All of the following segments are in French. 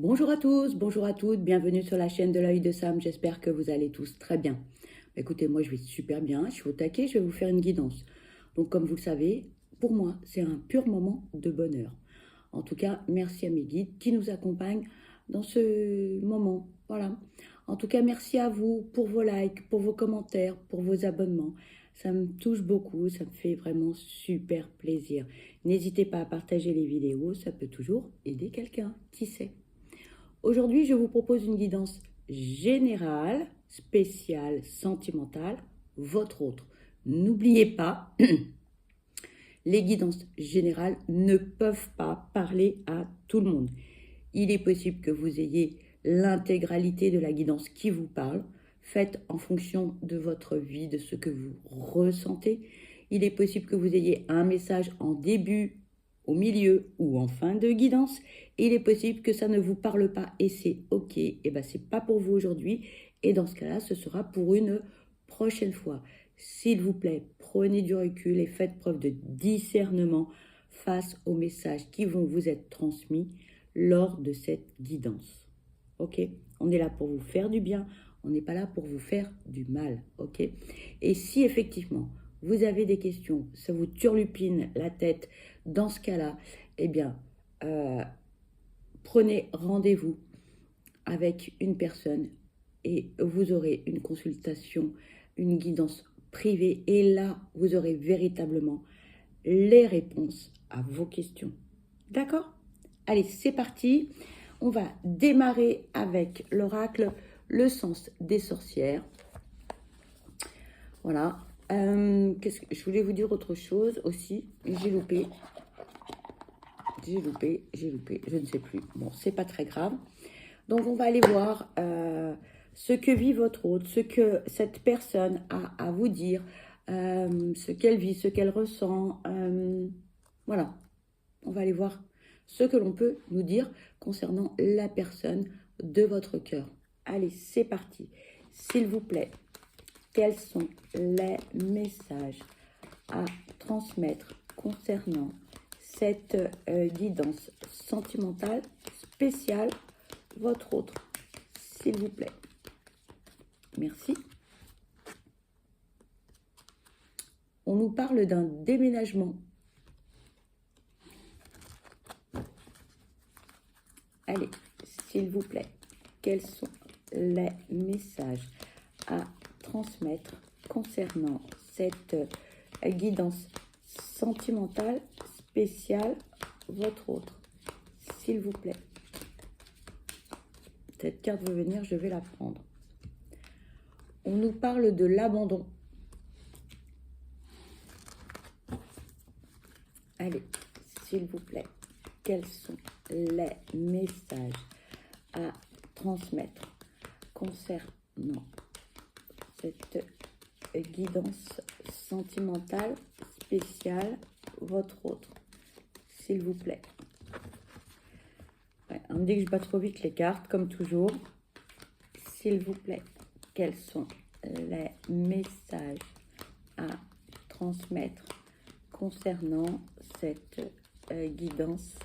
Bonjour à tous, bonjour à toutes, bienvenue sur la chaîne de l'œil de Sam, j'espère que vous allez tous très bien. Écoutez, moi je vais super bien, je suis au taquet, je vais vous faire une guidance. Donc comme vous le savez, pour moi c'est un pur moment de bonheur. En tout cas, merci à mes guides qui nous accompagnent dans ce moment. Voilà. En tout cas, merci à vous pour vos likes, pour vos commentaires, pour vos abonnements. Ça me touche beaucoup, ça me fait vraiment super plaisir. N'hésitez pas à partager les vidéos, ça peut toujours aider quelqu'un, qui sait. Aujourd'hui, je vous propose une guidance générale, spéciale, sentimentale, votre autre. N'oubliez pas, les guidances générales ne peuvent pas parler à tout le monde. Il est possible que vous ayez l'intégralité de la guidance qui vous parle, faite en fonction de votre vie, de ce que vous ressentez. Il est possible que vous ayez un message en début, au milieu ou en fin de guidance. Il est possible que ça ne vous parle pas et c'est ok. Et bien, c'est pas pour vous aujourd'hui. Et dans ce cas-là, ce sera pour une prochaine fois. S'il vous plaît, prenez du recul et faites preuve de discernement face aux messages qui vont vous être transmis lors de cette guidance. Ok? On est là pour vous faire du bien, on n'est pas là pour vous faire du mal. Ok? Et si effectivement vous avez des questions, ça vous turlupine la tête, dans ce cas-là, eh bien, prenez rendez-vous avec une personne et vous aurez une consultation, une guidance privée. Et là, vous aurez véritablement les réponses à vos questions. D'accord? Allez, c'est parti. On va démarrer avec l'oracle, le sens des sorcières. Voilà. Je voulais vous dire autre chose aussi. J'ai loupé, je ne sais plus. Bon, c'est pas très grave. Donc, on va aller voir ce que vit votre hôte, ce que cette personne a à vous dire, ce qu'elle vit, ce qu'elle ressent. Voilà. On va aller voir ce que l'on peut nous dire concernant la personne de votre cœur. Allez, c'est parti. S'il vous plaît, quels sont les messages à transmettre concernant cette guidance sentimentale spéciale, votre autre, s'il vous plaît. Merci. On nous parle d'un déménagement. Allez, s'il vous plaît, quels sont les messages à transmettre concernant cette guidance sentimentale spéciale, votre autre, s'il vous plaît. Cette carte veut venir, je vais la prendre. On nous parle de l'abandon. Allez, s'il vous plaît, quels sont les messages à transmettre concernant cette guidance sentimentale spéciale, votre autre, s'il vous plaît. Ouais, on me dit que je bats trop vite les cartes, comme toujours. S'il vous plaît, quels sont les messages à transmettre concernant cette guidance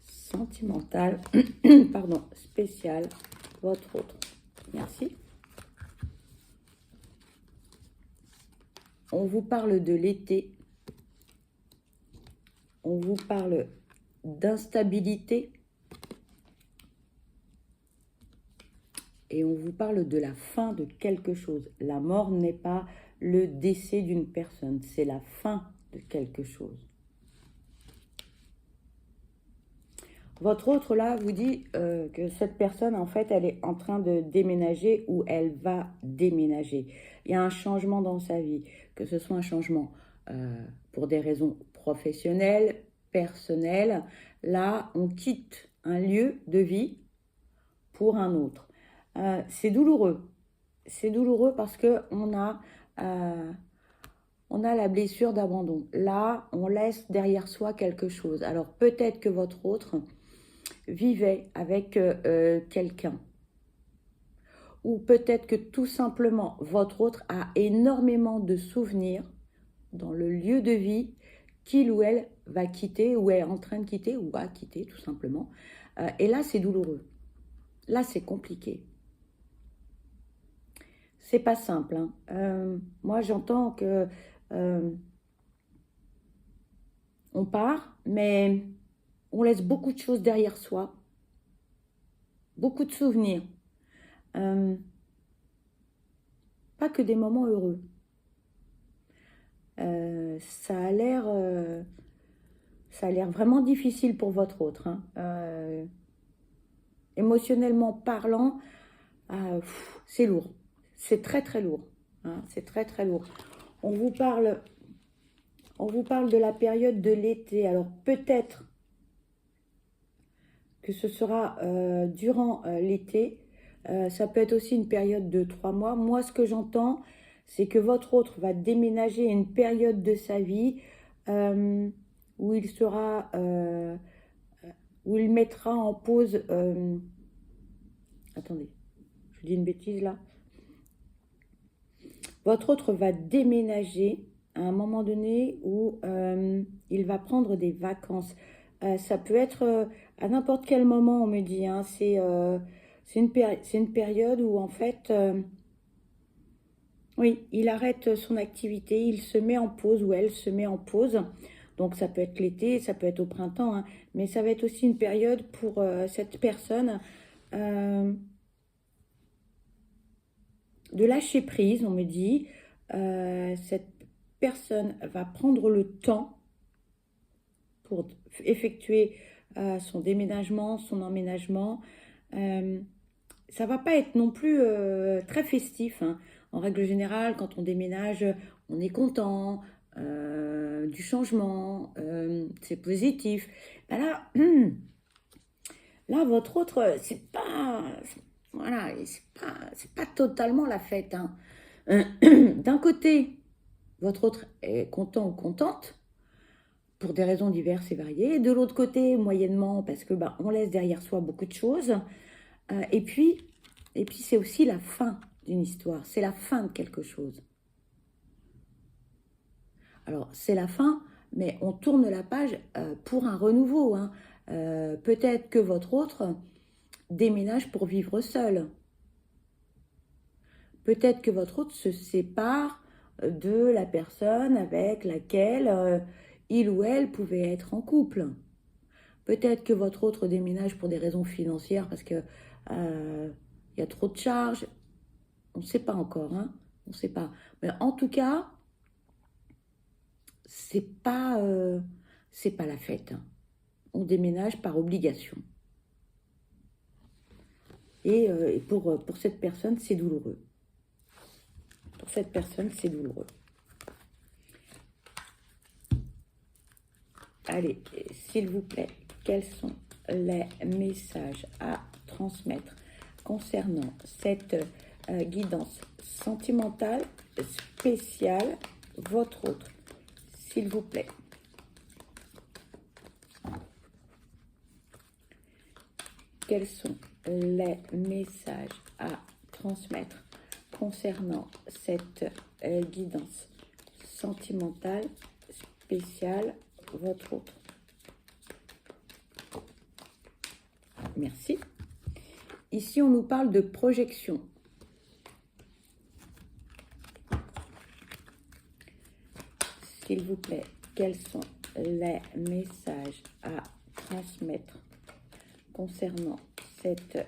sentimentale, pardon, spéciale, votre autre. Merci. On vous parle de l'été. On vous parle d'instabilité. Et on vous parle de la fin de quelque chose. La mort n'est pas le décès d'une personne, c'est la fin de quelque chose. Votre autre, là, vous dit que cette personne, en fait, elle est en train de déménager ou elle va déménager. Il y a un changement dans sa vie, que ce soit un changement pour des raisons professionnelles, personnelles. Là, on quitte un lieu de vie pour un autre. C'est douloureux. C'est douloureux parce qu'on a la blessure d'abandon. Là, on laisse derrière soi quelque chose. Alors, peut-être que votre autre vivait avec quelqu'un. Ou peut-être que tout simplement, votre autre a énormément de souvenirs dans le lieu de vie qu'il ou elle va quitter, ou est en train de quitter, ou a quitté tout simplement. Et là, c'est douloureux. là, c'est compliqué. C'est pas simple, hein. Moi, j'entends que on part, mais on laisse beaucoup de choses derrière soi, beaucoup de souvenirs. Pas que des moments heureux. Ça a l'air vraiment difficile pour votre autre, hein. Émotionnellement parlant, c'est lourd. C'est très très lourd, hein. C'est très très lourd. On vous parle de la période de l'été. Alors peut-être que ce sera durant l'été. Ça peut être aussi une période de 3 mois. Moi, ce que j'entends, c'est que votre autre va déménager à une période de sa vie où il sera, où il mettra en pause. Attendez, je dis une bêtise là. Votre autre va déménager à un moment donné où il va prendre des vacances. Ça peut être à n'importe quel moment, on me dit, hein. C'est une période où en fait, oui, il arrête son activité, il se met en pause ou elle se met en pause. Donc ça peut être l'été, ça peut être au printemps, hein, mais ça va être aussi une période pour cette personne de lâcher prise, on me dit. Cette personne va prendre le temps pour effectuer son déménagement, son emménagement. Ça va pas être non plus très festif, hein. En règle générale, quand on déménage, on est content du changement, c'est positif. Ben là, là, votre autre, c'est pas, voilà, c'est pas totalement la fête, hein. D'un côté, votre autre est content ou contente pour des raisons diverses et variées. De l'autre côté, moyennement, parce que on laisse derrière soi beaucoup de choses. Et puis c'est aussi la fin d'une histoire. C'est la fin de quelque chose. Alors, c'est la fin, mais on tourne la page pour un renouveau, hein. Peut-être que votre autre déménage pour vivre seul. Peut-être que votre autre se sépare de la personne avec laquelle il ou elle pouvait être en couple. Peut-être que votre autre déménage pour des raisons financières parce que y a trop de charges. On ne sait pas encore, hein. On ne sait pas. Mais en tout cas, c'est pas la fête, hein. On déménage par obligation. Et pour cette personne, c'est douloureux. Pour cette personne, c'est douloureux. Allez, s'il vous plaît, quels sont les messages à transmettre concernant cette guidance sentimentale spéciale, votre autre, s'il vous plaît. Quels sont les messages à transmettre concernant cette guidance sentimentale spéciale, votre autre? Merci. Ici, on nous parle de projection. S'il vous plaît, quels sont les messages à transmettre concernant cette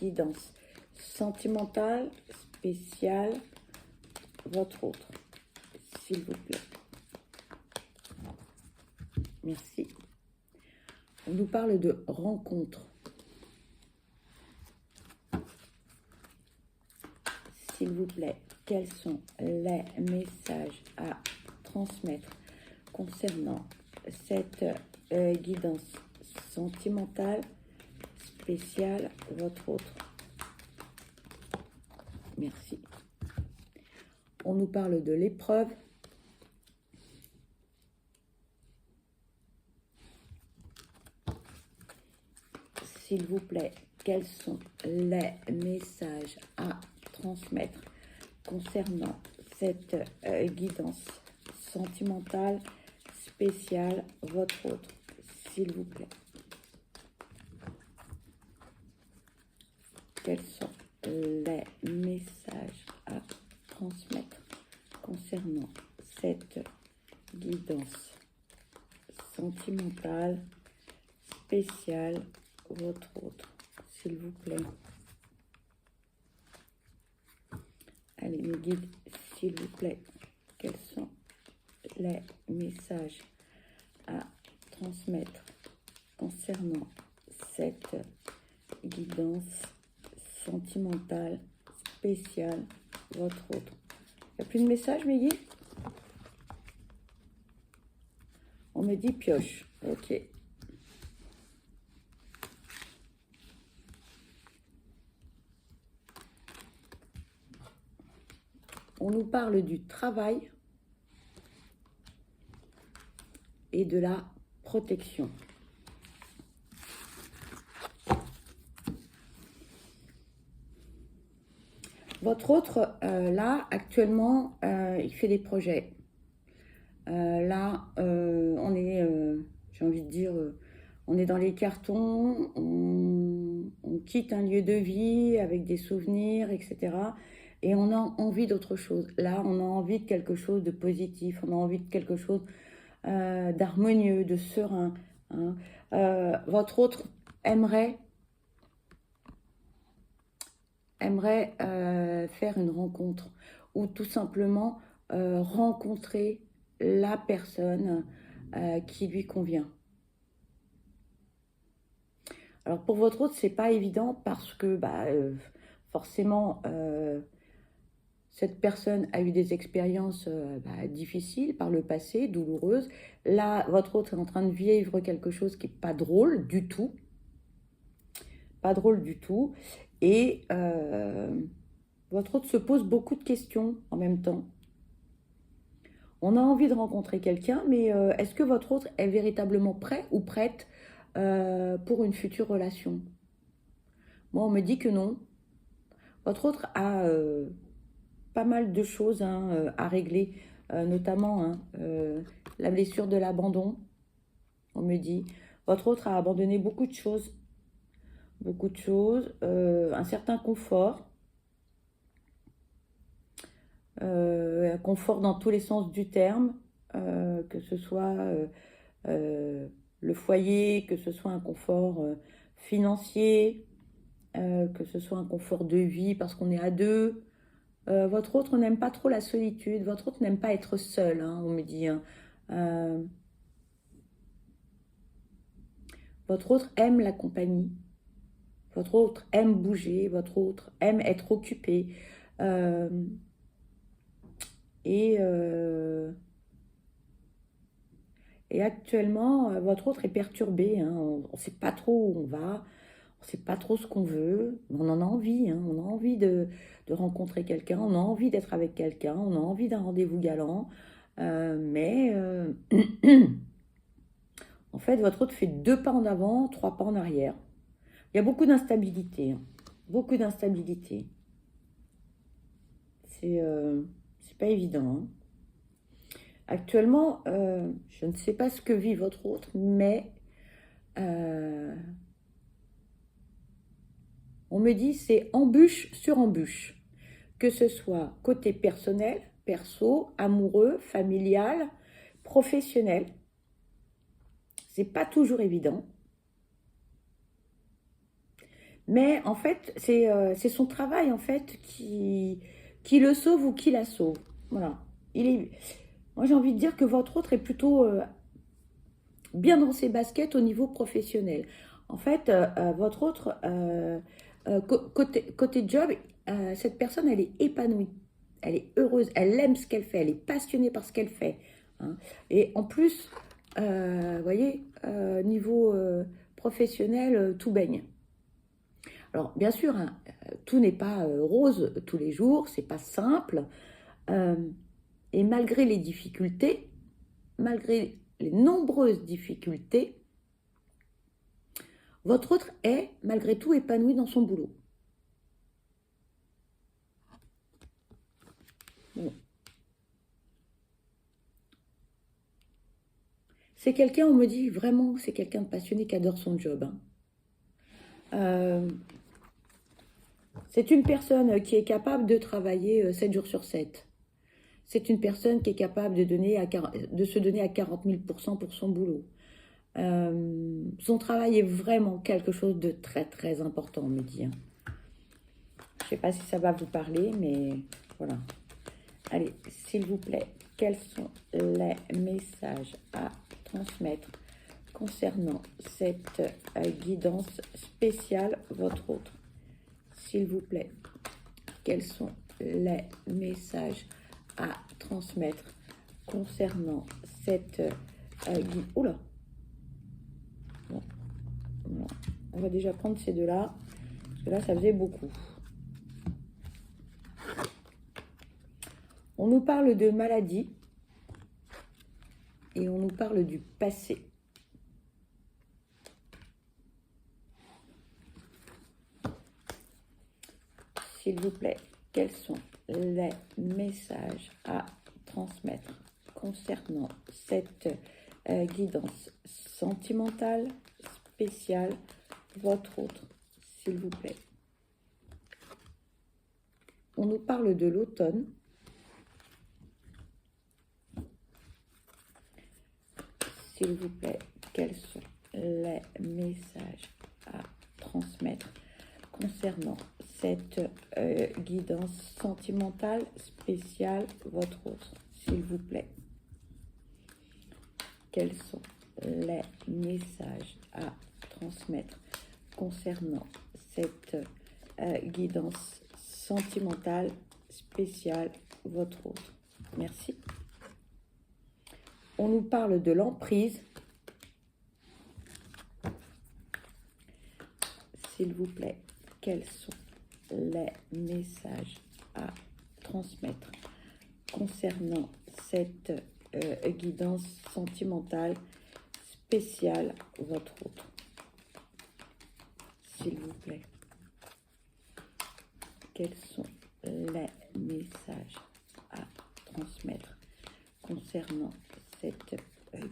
guidance sentimentale spéciale, votre autre, s'il vous plaît? Merci. On nous parle de rencontre. S'il vous plaît, quels sont les messages à transmettre concernant cette guidance sentimentale spéciale, votre autre? Merci. On nous parle de l'épreuve. S'il vous plaît, quels sont les messages à transmettre concernant cette guidance sentimentale spéciale, votre autre, s'il vous plaît? quels sont les messages à transmettre concernant cette guidance sentimentale spéciale, votre autre, s'il vous plaît. Allez, mes guides, s'il vous plaît, quels sont les messages à transmettre concernant cette guidance sentimentale spéciale, votre autre. Il n'y a plus de message, mes guides? On me dit pioche. Ok. On nous parle du travail et de la protection. Votre autre, là, actuellement, il fait des projets. Là, on est, j'ai envie de dire, on est dans les cartons, on quitte un lieu de vie avec des souvenirs, etc. Et on a envie d'autre chose. Là, on a envie de quelque chose de positif, on a envie de quelque chose d'harmonieux, de serein. Hein. Votre autre aimerait faire une rencontre ou tout simplement rencontrer la personne qui lui convient. Alors pour votre autre, c'est pas évident parce que forcément cette personne a eu des expériences difficiles par le passé, douloureuses. Là, votre autre est en train de vivre quelque chose qui n'est pas drôle du tout. Pas drôle du tout. Et votre autre se pose beaucoup de questions en même temps. On a envie de rencontrer quelqu'un, mais est-ce que votre autre est véritablement prêt ou prête pour une future relation? Moi, on me dit que non. Votre autre a pas mal de choses à régler, notamment la blessure de l'abandon. On me dit, votre autre a abandonné beaucoup de choses, un certain confort. Un confort dans tous les sens du terme, que ce soit le foyer, que ce soit un confort financier, que ce soit un confort de vie parce qu'on est à deux. Votre autre n'aime pas trop la solitude, votre autre n'aime pas être seul, hein, on me dit. Hein. Votre autre aime la compagnie, votre autre aime bouger, votre autre aime être occupé. Et actuellement, votre autre est perturbé. Hein. On ne sait pas trop où on va, on ne sait pas trop ce qu'on veut. On en a envie. Hein. On a envie de rencontrer quelqu'un, on a envie d'être avec quelqu'un, on a envie d'un rendez-vous galant. Mais en fait, votre autre fait 2 pas en avant, 3 pas en arrière. Il y a beaucoup d'instabilité. Hein. Beaucoup d'instabilité. C'est pas évident. Hein. Actuellement, je ne sais pas ce que vit votre autre, mais on me dit c'est embûche sur embûche. Que ce soit côté personnel, perso, amoureux, familial, professionnel. C'est pas toujours évident. Mais en fait, c'est son travail en fait qui le sauve ou qui la sauve. Voilà. Moi, j'ai envie de dire que votre autre est plutôt bien dans ses baskets au niveau professionnel. En fait, votre autre, côté job, cette personne, elle est épanouie. Elle est heureuse, elle aime ce qu'elle fait, elle est passionnée par ce qu'elle fait. Hein. Et en plus, vous voyez, niveau professionnel, tout baigne. Alors, bien sûr, hein, tout n'est pas rose tous les jours, c'est pas simple. Et malgré les difficultés, malgré les nombreuses difficultés, votre autre est malgré tout épanoui dans son boulot. Bon. C'est quelqu'un, on me dit vraiment, c'est quelqu'un de passionné qui adore son job. Hein. C'est une personne qui est capable de travailler 7 jours sur 7. C'est une personne qui est capable de se donner à 40 000 pour son boulot. Son travail est vraiment quelque chose de très très important, on me dit. Je ne sais pas si ça va vous parler, mais voilà. Allez, s'il vous plaît, quels sont les messages à transmettre concernant cette guidance spéciale, votre autre? S'il vous plaît, quels sont les messages à transmettre concernant cette guidance? Oula! Bon, on va déjà prendre ces deux-là, parce que là, ça faisait beaucoup. On nous parle de maladie et on nous parle du passé. S'il vous plaît, quels sont les messages à transmettre concernant cette guidance sentimentale spéciale, votre autre, s'il vous plaît? On nous parle de l'automne. S'il vous plaît, quels sont les messages à transmettre concernant cette guidance sentimentale spéciale, votre autre, s'il vous plaît? Quels sont les messages à transmettre concernant cette guidance sentimentale spéciale, votre autre? Merci. On nous parle de l'emprise. S'il vous plaît, quels sont les messages à transmettre concernant cette guidance sentimentale spéciale, votre autre? S'il vous plaît, quels sont les messages à transmettre concernant cette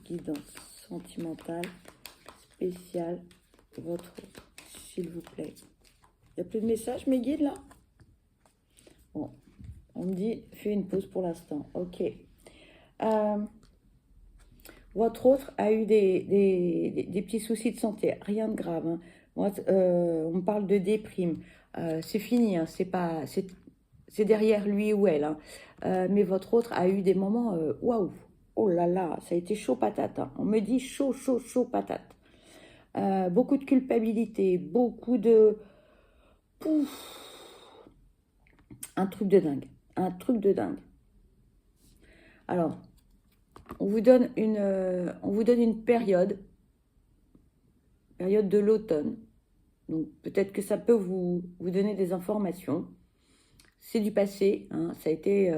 guidance sentimentale spéciale, votre autre, s'il vous plaît? Il n'y a plus de messages, mes guides, là? Bon, on me dit, fais une pause pour l'instant. Ok. Votre autre a eu des petits soucis de santé, rien de grave. Hein. Moi, on parle de déprime. C'est fini, hein. C'est derrière lui ou elle. Hein. Mais votre autre a eu des moments, waouh! Oh là là, ça a été chaud patate. Hein. On me dit chaud, chaud, chaud patate. Beaucoup de culpabilité, beaucoup de... Pouf, un truc de dingue. Un truc de dingue. Alors, on vous donne une période de l'automne. Donc, peut-être que ça peut vous donner des informations. C'est du passé. Hein. Ça a été...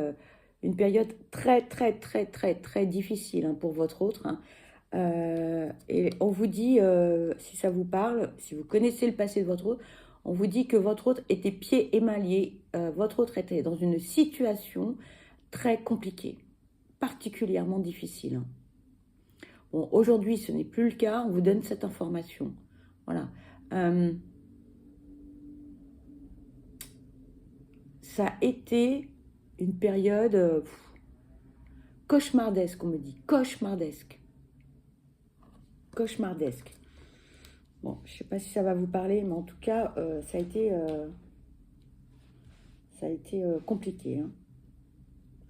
une période très, très, très, très, très difficile hein, pour votre autre. Hein. Et on vous dit, si ça vous parle, si vous connaissez le passé de votre autre, on vous dit que votre autre était pieds et mains liés. Votre autre était dans une situation très compliquée, particulièrement difficile. Hein. Bon, aujourd'hui, ce n'est plus le cas. On vous donne cette information. Voilà. Ça a été une période cauchemardesque, on me dit. Cauchemardesque. Cauchemardesque. Bon, je ne sais pas si ça va vous parler, mais en tout cas, ça a été compliqué. Hein.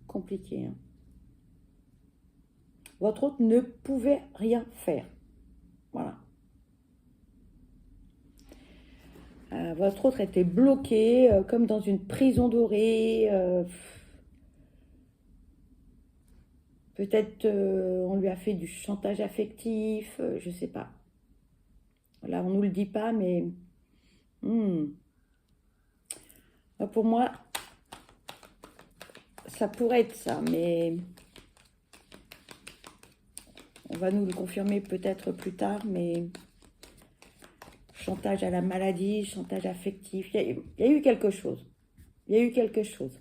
Compliqué. Hein. Votre autre ne pouvait rien faire. Voilà. Votre autre était bloqué, comme dans une prison dorée. Peut-être on lui a fait du chantage affectif, je ne sais pas. Là, on ne nous le dit pas, mais... Pour moi, ça pourrait être ça, mais... On va nous le confirmer peut-être plus tard, mais... Chantage à la maladie, chantage affectif, il y a eu quelque chose. Il y a eu quelque chose.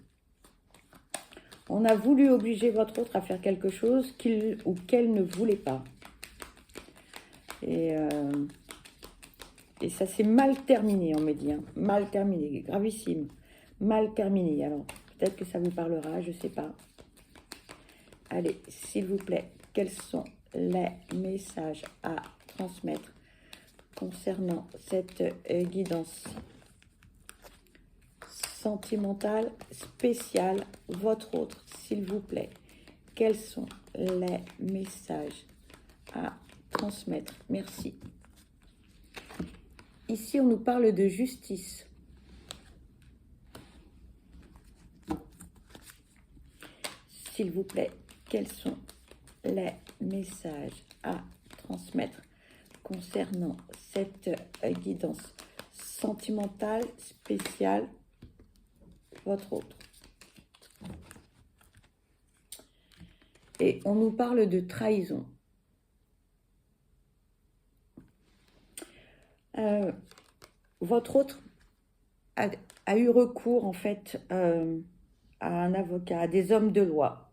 On a voulu obliger votre autre à faire quelque chose qu'il ou qu'elle ne voulait pas. Et Et ça s'est mal terminé, on me dit. Hein. Mal terminé, gravissime. Mal terminé. Alors, peut-être que ça vous parlera, je ne sais pas. Allez, s'il vous plaît, quels sont les messages à transmettre concernant cette guidance sentimentale spéciale, votre autre, s'il vous plaît. Quels sont les messages à transmettre? Merci. Ici, on nous parle de justice. S'il vous plaît, quels sont les messages à transmettre concernant cette guidance sentimentale spéciale, votre autre? Et on nous parle de trahison. Votre autre a eu recours en fait à un avocat, à des hommes de loi.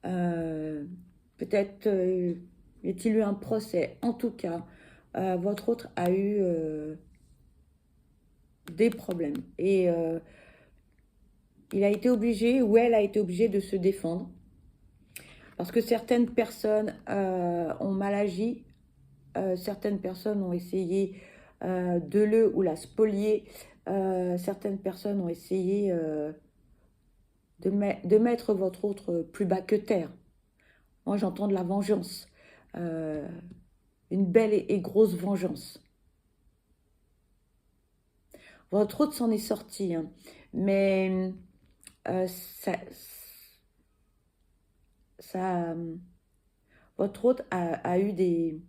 Peut-être y a-t-il eu un procès. En tout cas, votre autre a eu des problèmes. Et il a été obligé, ou elle a été obligée de se défendre. Parce que certaines personnes ont mal agi. Certaines personnes ont essayé de le ou la spolier. Certaines personnes ont essayé de mettre votre autre plus bas que terre. Moi, j'entends de la vengeance. Une belle et grosse vengeance. Votre autre s'en est sorti. Hein. Mais votre autre a eu des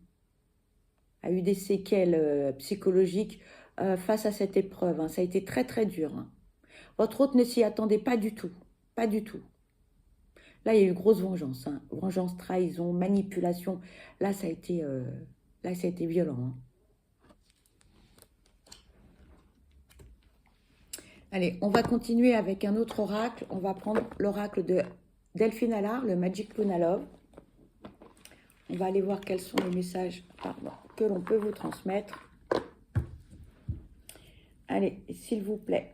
séquelles psychologiques face à cette épreuve. Hein. Ça a été très, très dur. Hein. Votre autre ne s'y attendait pas du tout. Pas du tout. Là, il y a eu grosse vengeance. Hein. Vengeance, trahison, manipulation. Là, ça a été violent. Hein. Allez, on va continuer avec un autre oracle. On va prendre l'oracle de Delphine Allard, le Magic Luna Love. On va aller voir quels sont les messages que l'on peut vous transmettre. Allez, s'il vous plaît,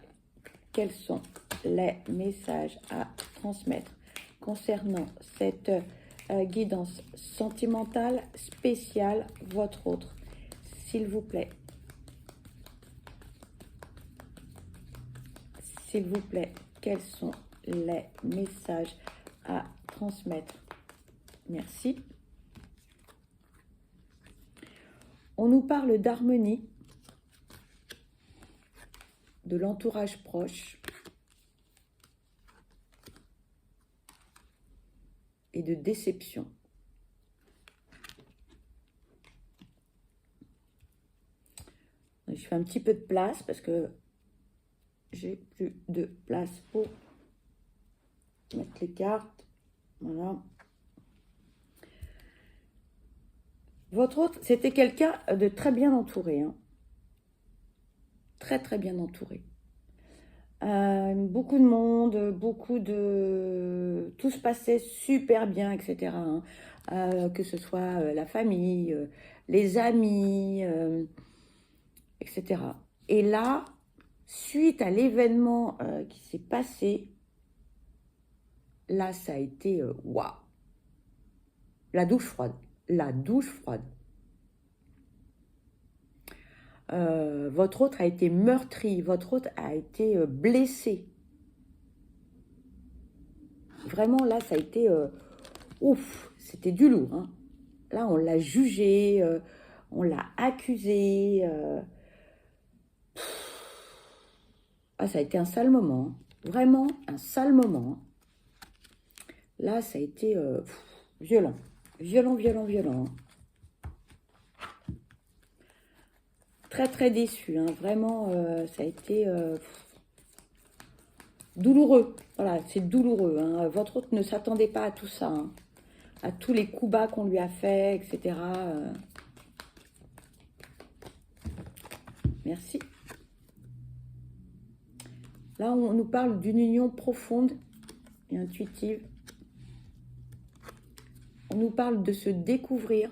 quels sont les messages à transmettre concernant cette guidance sentimentale spéciale, votre autre, s'il vous plaît. S'il vous plaît, quels sont les messages à transmettre? Merci. On nous parle d'harmonie, de l'entourage proche et de déception. Je fais un petit peu de place parce que j'ai plus de place pour mettre les cartes. Voilà. Votre autre, c'était quelqu'un de très bien entouré. Hein. Très, très bien entouré. Beaucoup de monde, tout se passait super bien, etc. Hein. Que ce soit la famille, les amis, etc. Et là, suite à l'événement qui s'est passé, là, ça a été waouh. La douche froide. La douche froide. Votre autre a été meurtri, votre autre a été blessé. Vraiment, là, ça a été ouf, c'était du lourd. Hein. Là, on l'a jugé, on l'a accusé. Ça a été un sale moment. Hein. Vraiment, un sale moment. Hein. Là, ça a été violent. Violent, violent, violent. Hein. Très, très déçu. Hein. Vraiment, ça a été douloureux. Voilà, c'est douloureux. Hein. Votre autre ne s'attendait pas à tout ça. Hein. À tous les coups bas qu'on lui a fait, etc. Merci. Là, on nous parle d'une union profonde et intuitive. On nous parle de se découvrir.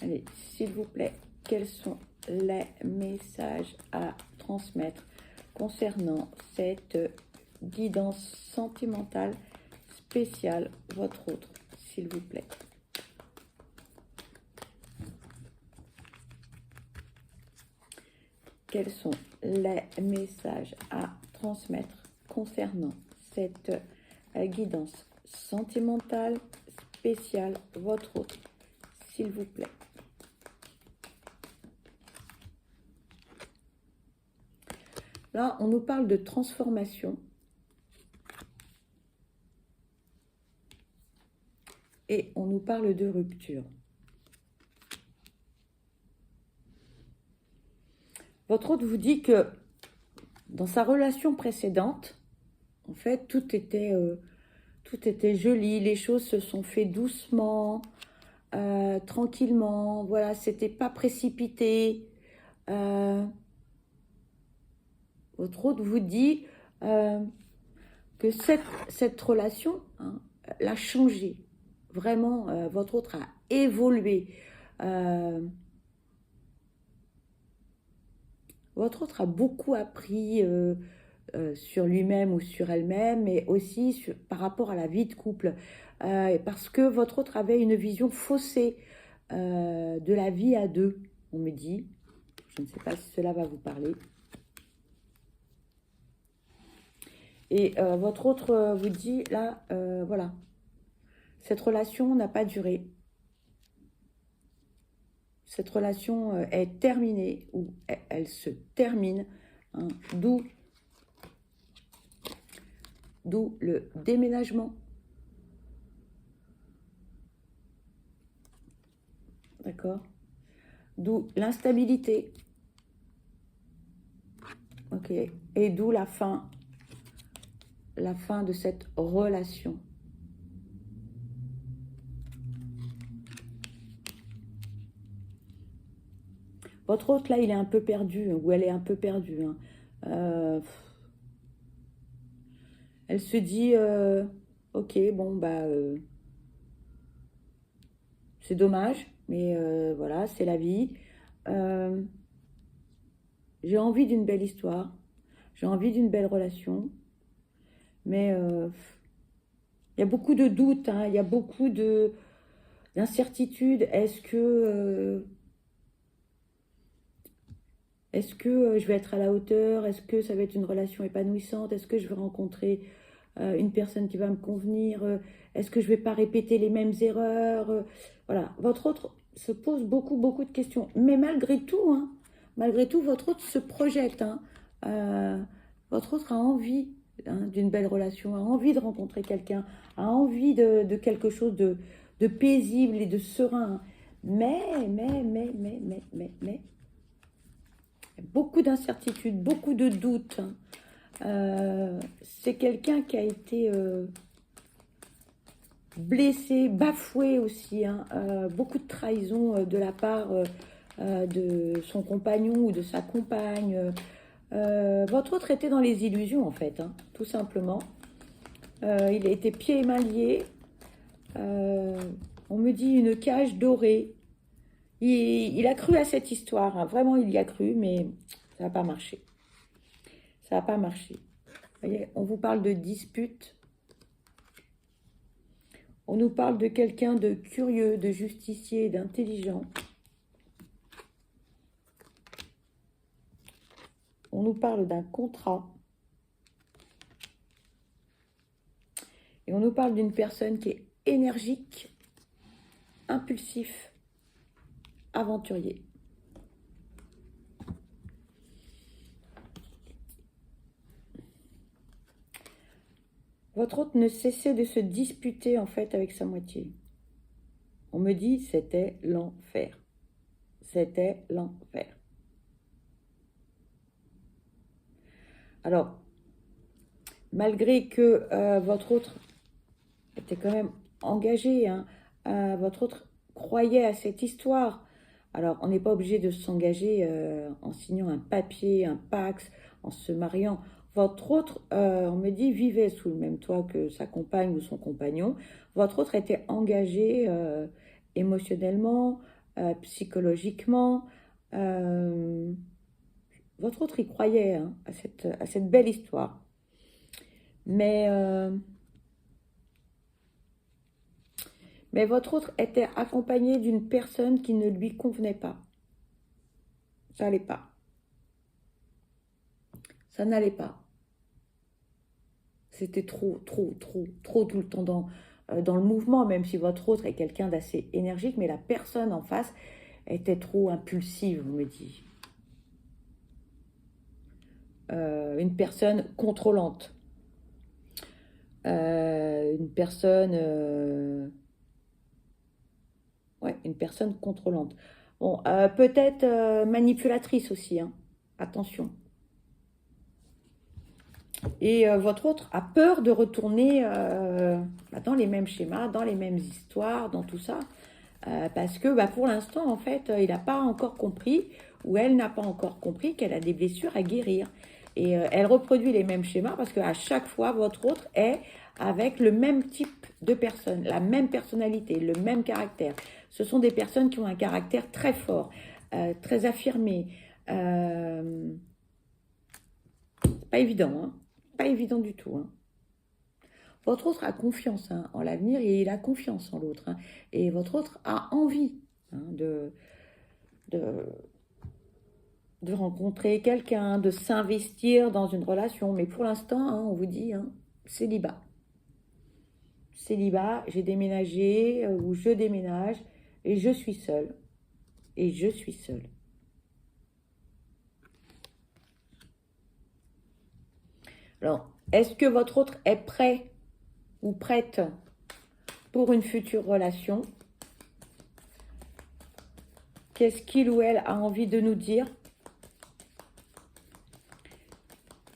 Allez, s'il vous plaît, quels sont les messages à transmettre concernant cette guidance sentimentale spéciale, votre autre, s'il vous plaît. Quels sont les messages à transmettre concernant cette guidance sentimentale spéciale, votre autre, s'il vous plaît. Là, on nous parle de transformation. Et on nous parle de rupture. Votre autre vous dit que dans sa relation précédente, en fait, tout était joli, les choses se sont faites doucement, tranquillement, voilà, c'était pas précipité. Votre autre vous dit que cette relation l'a changé. Vraiment, votre autre a évolué. Votre autre a beaucoup appris sur lui-même ou sur elle-même, mais aussi par rapport à la vie de couple. Parce que votre autre avait une vision faussée de la vie à deux, on me dit. Je ne sais pas si cela va vous parler. Et votre autre vous dit, là, voilà, cette relation n'a pas duré. Cette relation est terminée, ou elle se termine, hein, d'où le déménagement. D'accord? D'où l'instabilité. Ok. Et d'où la fin de cette relation. Votre autre, là, il est un peu perdu, ou elle est un peu perdue. Hein. Elle se dit, ok, bon, bah, c'est dommage, mais voilà, c'est la vie. J'ai envie d'une belle histoire, j'ai envie d'une belle relation, mais il y a beaucoup de doutes, hein, il y a beaucoup d'incertitudes. Est-ce que je vais être à la hauteur? Est-ce que ça va être une relation épanouissante? Est-ce que je vais rencontrer une personne qui va me convenir? Est-ce que je ne vais pas répéter les mêmes erreurs? Voilà, votre autre se pose beaucoup de questions. Mais malgré tout, votre autre se projette. Votre autre a envie d'une belle relation, a envie de rencontrer quelqu'un, a envie de quelque chose de paisible et de serein. Mais, beaucoup d'incertitudes, beaucoup de doutes. C'est quelqu'un qui a été blessé, bafoué aussi. Beaucoup de trahison de la part de son compagnon ou de sa compagne. Votre autre était dans les illusions, en fait, tout simplement. Il a été pieds et mains liés. On me dit une cage dorée. Il a cru à cette histoire, vraiment il y a cru, mais ça n'a pas marché. Ça n'a pas marché. Vous voyez, on vous parle de dispute. On nous parle de quelqu'un de curieux, de justicier, d'intelligent. On nous parle d'un contrat. Et on nous parle d'une personne qui est énergique, impulsif, aventurier. Votre autre ne cessait de se disputer en fait avec sa moitié. On me dit c'était l'enfer. C'était l'enfer. Alors, malgré que votre autre était quand même engagé, votre autre croyait à cette histoire. Alors, on n'est pas obligé de s'engager en signant un papier, un pax, en se mariant. Votre autre, on me dit, vivait sous le même toit que sa compagne ou son compagnon. Votre autre était engagé émotionnellement, psychologiquement. Votre autre y croyait hein, à cette belle histoire. Mais votre autre était accompagné d'une personne qui ne lui convenait pas. Ça n'allait pas. Ça n'allait pas. C'était trop tout le temps dans le mouvement, même si votre autre est quelqu'un d'assez énergique, mais la personne en face était trop impulsive, on me dit. Une personne contrôlante. Une personne... ouais, une personne contrôlante. Bon, peut-être manipulatrice aussi, hein. Attention. Et votre autre a peur de retourner dans les mêmes schémas, dans les mêmes histoires, dans tout ça. Parce que pour l'instant, en fait, il n'a pas encore compris, ou elle n'a pas encore compris qu'elle a des blessures à guérir. Et elle reproduit les mêmes schémas parce qu'à chaque fois, votre autre est avec le même type de personne, la même personnalité, le même caractère. Ce sont des personnes qui ont un caractère très fort, très affirmé. Pas évident, hein. Pas évident du tout, hein. Votre autre a confiance hein, en l'avenir et il a confiance en l'autre. Hein. Et votre autre a envie hein, de, de rencontrer quelqu'un, de s'investir dans une relation. Mais pour l'instant, hein, on vous dit, hein, célibat. Célibat, j'ai déménagé ou je déménage et je suis seule. Et je suis seule. Alors, est-ce que votre autre est prêt ou prête pour une future relation? Qu'est-ce qu'il ou elle a envie de nous dire?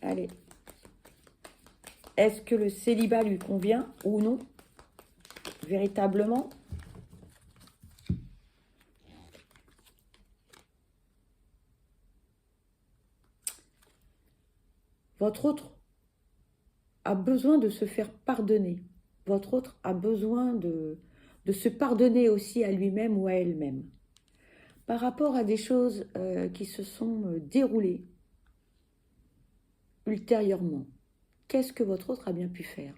Allez. Est-ce que le célibat lui convient ou non? Véritablement? Votre autre a besoin de se faire pardonner. Votre autre a besoin de se pardonner aussi à lui-même ou à elle-même. Par rapport à des choses qui se sont déroulées ultérieurement, qu'est-ce que votre autre a bien pu faire?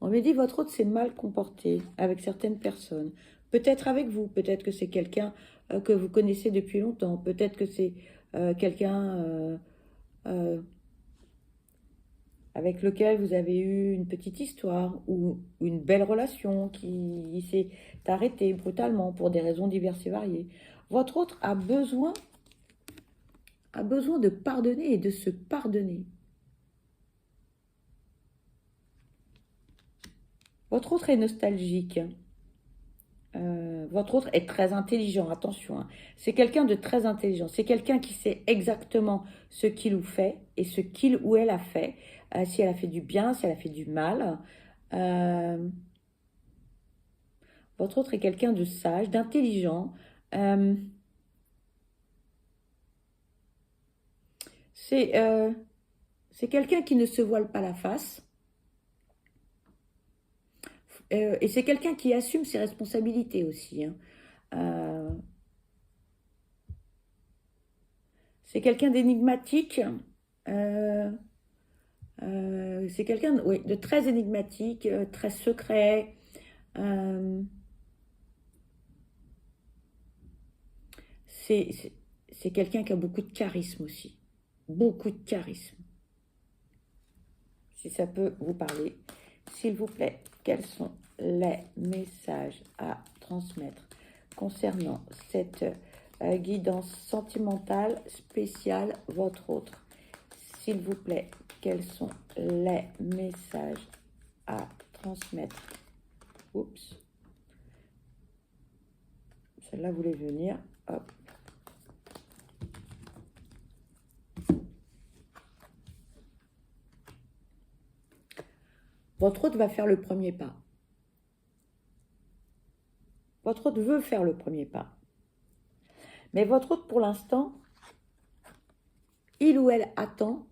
On me dit votre autre s'est mal comporté avec certaines personnes. Peut-être avec vous, peut-être que c'est quelqu'un que vous connaissez depuis longtemps, peut-être que c'est quelqu'un avec lequel vous avez eu une petite histoire ou une belle relation qui s'est arrêtée brutalement pour des raisons diverses et variées. Votre autre a besoin de pardonner et de se pardonner. Votre autre est nostalgique. Votre autre est très intelligent, attention. Hein. C'est quelqu'un de très intelligent. C'est quelqu'un qui sait exactement ce qu'il ou fait et ce qu'il ou elle a fait. Si elle a fait du bien, si elle a fait du mal. Votre autre est quelqu'un de sage, d'intelligent. C'est quelqu'un qui ne se voile pas la face. Et c'est quelqu'un qui assume ses responsabilités aussi. Hein. C'est quelqu'un d'énigmatique. C'est quelqu'un oui, de très énigmatique, très secret. C'est quelqu'un qui a beaucoup de charisme aussi. Beaucoup de charisme. Si ça peut vous parler, s'il vous plaît, quels sont les messages à transmettre concernant cette guidance sentimentale spéciale, votre autre? S'il vous plaît, quels sont les messages à transmettre? Oups. Celle-là voulait venir. Hop. Votre autre va faire le premier pas. Votre autre veut faire le premier pas. Mais votre autre, pour l'instant, il ou elle attend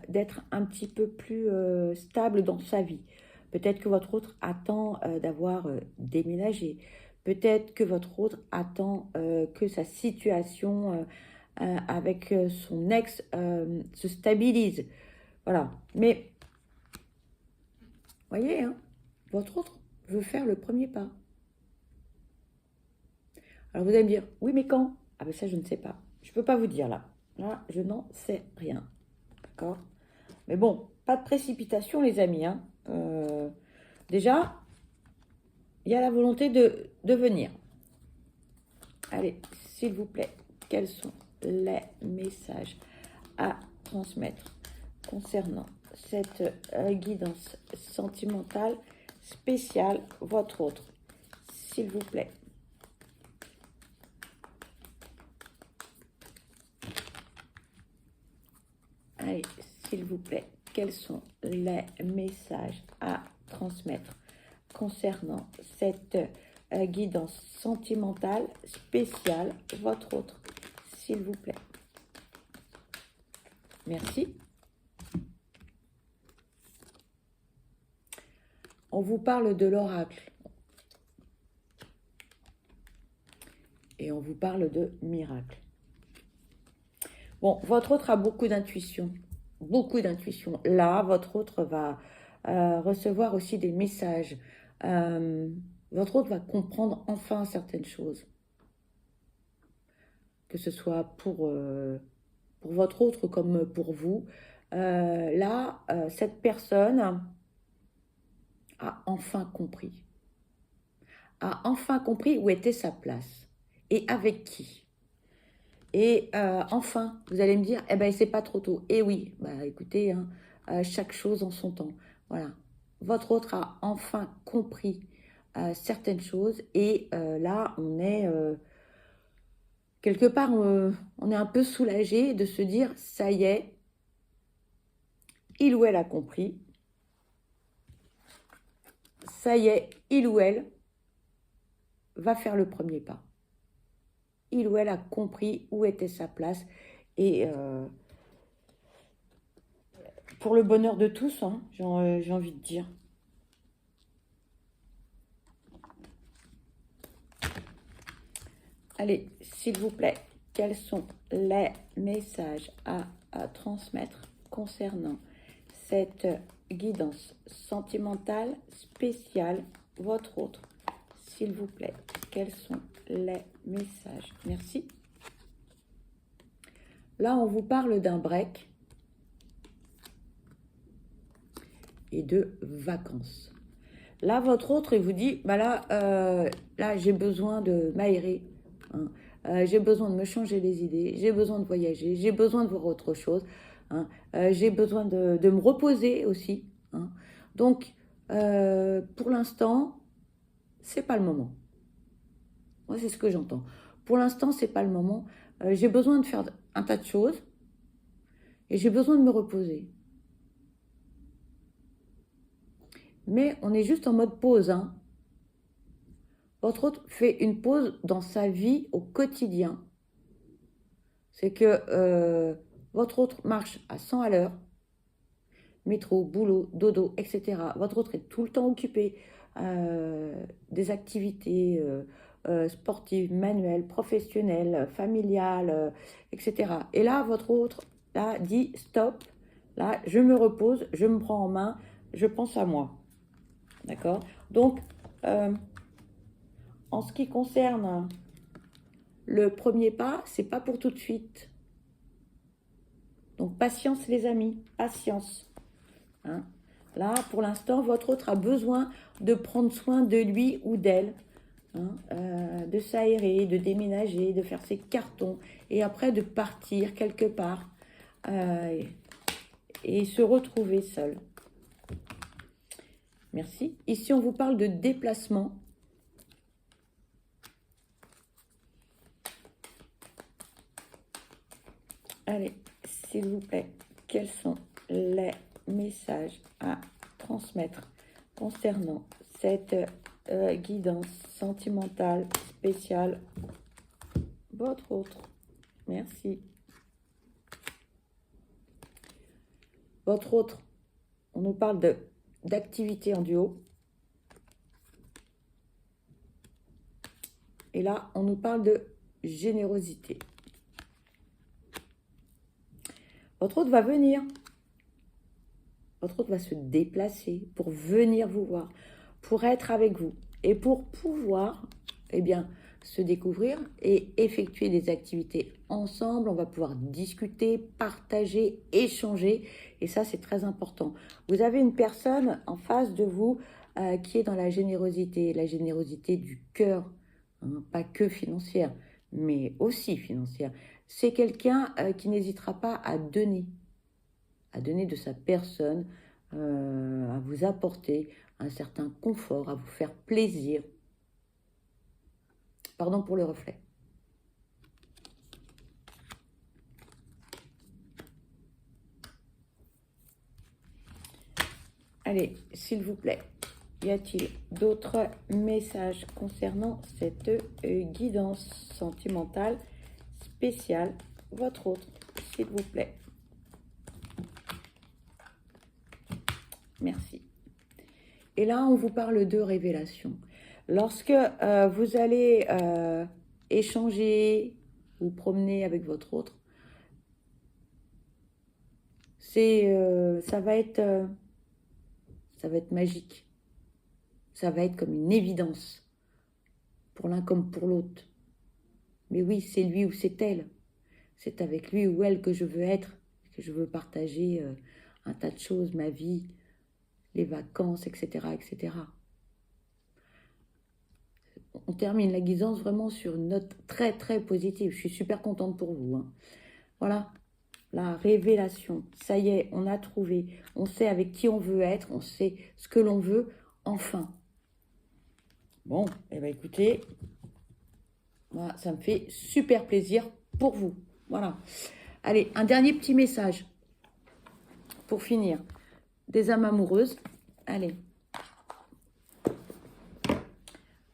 d'être un petit peu plus stable dans sa vie. Peut-être que votre autre attend d'avoir déménagé. Peut-être que votre autre attend que sa situation avec son ex se stabilise. Voilà. Mais, voyez, hein, votre autre veut faire le premier pas. Alors vous allez me dire, oui, mais quand? Ah ben ça, je ne sais pas. Je ne peux pas vous dire là. Là, je n'en sais rien. D'accord? Mais bon, pas de précipitation, les amis. Hein. Déjà, il y a la volonté de venir. Allez, s'il vous plaît, quels sont les messages à transmettre concernant cette guidance sentimentale spéciale, votre autre, s'il vous plaît. Allez, s'il vous plaît, quels sont les messages à transmettre concernant cette guidance sentimentale spéciale, votre autre, s'il vous plaît. Merci. On vous parle de l'oracle. Et on vous parle de miracle. Bon, votre autre a beaucoup d'intuition. Beaucoup d'intuition. Là, votre autre va recevoir aussi des messages. Votre autre va comprendre enfin certaines choses. Que ce soit pour votre autre comme pour vous. Là, cette personne a enfin compris. A enfin compris où était sa place. Et avec qui. Et enfin, vous allez me dire, eh ben, c'est pas trop tôt. Et oui, bah écoutez, hein, chaque chose en son temps. Voilà. Votre autre a enfin compris certaines choses. Et là, on est quelque part, on est un peu soulagé de se dire, ça y est, il ou elle a compris. Ça y est, il ou elle va faire le premier pas. Il ou elle a compris où était sa place. Et pour le bonheur de tous, hein, j'ai envie de dire. Allez, s'il vous plaît, quels sont les messages à transmettre concernant cette guidance sentimentale spéciale, votre autre? S'il vous plaît, quels sont les messages? Merci. Là, on vous parle d'un break et de vacances. Là, votre autre, il vous dit, bah là j'ai besoin de m'aérer. Hein. J'ai besoin de me changer les idées, j'ai besoin de voyager, j'ai besoin de voir autre chose. Hein. J'ai besoin de me reposer aussi. Hein. Donc, pour l'instant, c'est pas le moment. Moi, c'est ce que j'entends. Pour l'instant, c'est pas le moment. J'ai besoin de faire un tas de choses et j'ai besoin de me reposer. Mais on est juste en mode pause. Hein. Votre autre fait une pause dans sa vie au quotidien. C'est que votre autre marche à 100 à l'heure, métro, boulot, dodo, etc. Votre autre est tout le temps occupé des activités sportives, manuelles, professionnelles, familiales, etc. Et là, votre autre là, dit stop, là, je me repose, je me prends en main, je pense à moi. D'accord? Donc, en ce qui concerne le premier pas, c'est pas pour tout de suite. Donc, patience, les amis, patience. Hein? Là, pour l'instant, votre autre a besoin de prendre soin de lui ou d'elle, hein, de s'aérer, de déménager, de faire ses cartons et après de partir quelque part et se retrouver seul. Merci. Ici, on vous parle de déplacement. Allez, s'il vous plaît, quels sont les messages à transmettre concernant cette guidance sentimentale spéciale, votre autre? Merci. Votre autre, on nous parle d'activité en duo. Et là, on nous parle de générosité. Votre hôte va venir. Votre hôte va se déplacer pour venir vous voir, pour être avec vous et pour pouvoir, eh bien, se découvrir et effectuer des activités ensemble. On va pouvoir discuter, partager, échanger. Et ça, c'est très important. Vous avez une personne en face de vous qui est dans la générosité du cœur, hein, pas que financière, mais aussi financière. C'est quelqu'un qui n'hésitera pas à donner de sa personne, à vous apporter un certain confort, à vous faire plaisir. Pardon pour le reflet. Allez, s'il vous plaît, y a-t-il d'autres messages concernant cette guidance sentimentale spéciale? Votre autre, s'il vous plaît. Merci. Et là, on vous parle de révélation. Lorsque vous allez échanger, vous promener avec votre autre, ça va être magique. Ça va être comme une évidence, pour l'un comme pour l'autre. Mais oui, c'est lui ou c'est elle. C'est avec lui ou elle que je veux être, que je veux partager un tas de choses, ma vie, les vacances, etc., etc. On termine la guidance vraiment sur une note très, très positive. Je suis super contente pour vous, hein. Voilà, la révélation. Ça y est, on a trouvé. On sait avec qui on veut être. On sait ce que l'on veut, enfin. Bon, eh bien écoutez, voilà, ça me fait super plaisir pour vous. Voilà. Allez, un dernier petit message pour finir. Des âmes amoureuses. Allez.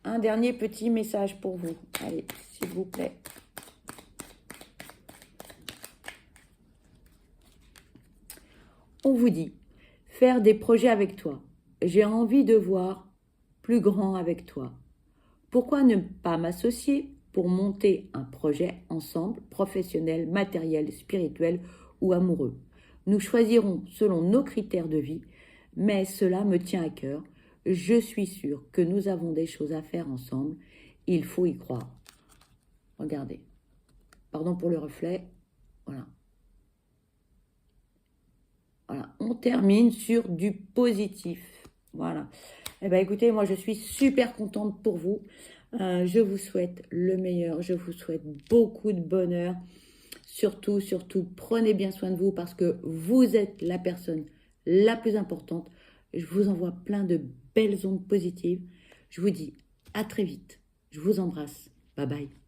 Un dernier petit message pour vous. Allez, s'il vous plaît. On vous dit, faire des projets avec toi. J'ai envie de voir plus grand avec toi. Pourquoi ne pas m'associer pour monter un projet ensemble, professionnel, matériel, spirituel ou amoureux? Nous choisirons selon nos critères de vie, mais cela me tient à cœur. Je suis sûre que nous avons des choses à faire ensemble. Il faut y croire. Regardez. Pardon pour le reflet. Voilà. Voilà. On termine sur du positif. Voilà. Eh bien, écoutez, moi, je suis super contente pour vous. Je vous souhaite le meilleur. Je vous souhaite beaucoup de bonheur. Surtout, surtout, prenez bien soin de vous parce que vous êtes la personne la plus importante. Je vous envoie plein de belles ondes positives. Je vous dis à très vite. Je vous embrasse. Bye bye.